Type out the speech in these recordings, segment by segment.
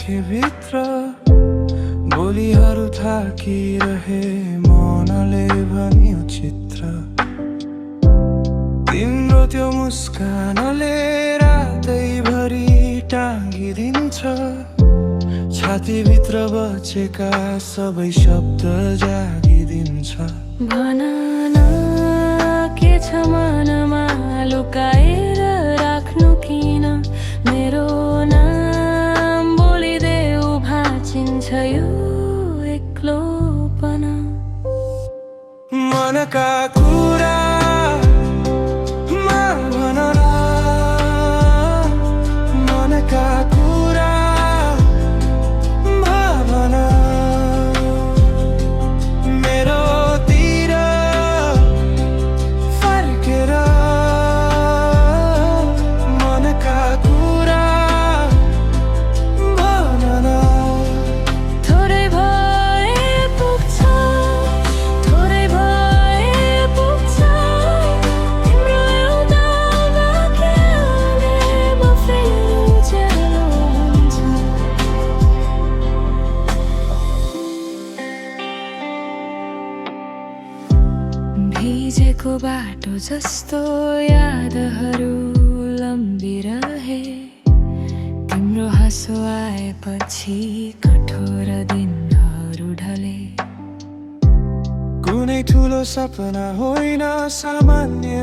आँखेभित्र बोलीहरू थाकिरहे मनले भन्यो चित्र तिम्रो त्यो मुस्कानले रातैभरि टाँगिदिन्छ छातीभित्र बचेका सबै शब्द जागिदिन्छ भन न के छ मनमा लुकाएर राख्नु किन मेरो नाम बोलिदेऊ भाँचिन्छ यो एक्लोपना मनका कुरा भन न मनका कुरा भन मेरोतिर फर्केर मनका कुरा भन न थोरै भए पुग्छ थोरै भए पुग्छ तिम्रो एउटा वाक्यले म फेरि उज्यालो हुन्छ भिजेको बाटो जस्तो यादहरू लम्बिरहे तिम्रो हाँसो आएपछि कठोर दिनहरू ढले कुनै ठुलो सपना होइन सामान्य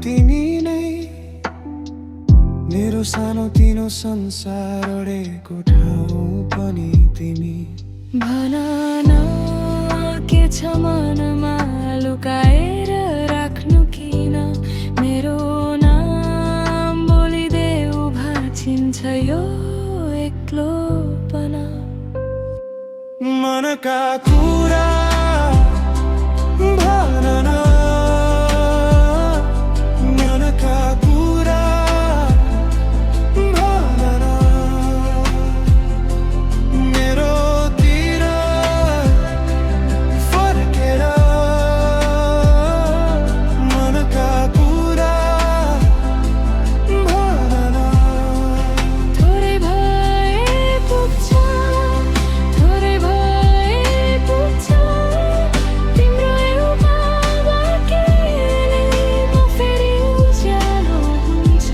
तिमी नै मेरो सानो तिनो संसार ओडेको ठाउँ पनि तिमी भन न के छ मनमा लुकाएर राख्नु किन मेरो नाम बोलिदेऊ भाँचिन्छ यो एक्लोपना मनका कुरा भन न मनका कुरा भन न मेरोतिर फर्केर मनका कुरा भन न थोरै भए पुग्छ थोरै भए पुग्छ तिम्रो एउटा वाक्यले म फेरि उज्यालो हुन्छ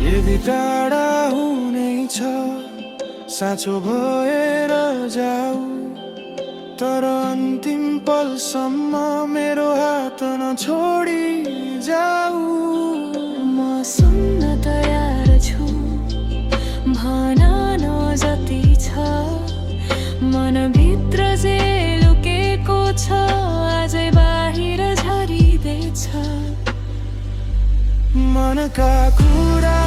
यदि टाढा हुनै छ साँचो भएर जाऊ तर अन्तिम पलसम्म मेरो हात नछोडी जाऊ म सुन्न तयार छु भन न जति छ मनभित्र जे लुकेको छ अझै बाहिर झरिँदैछ मनका कुरा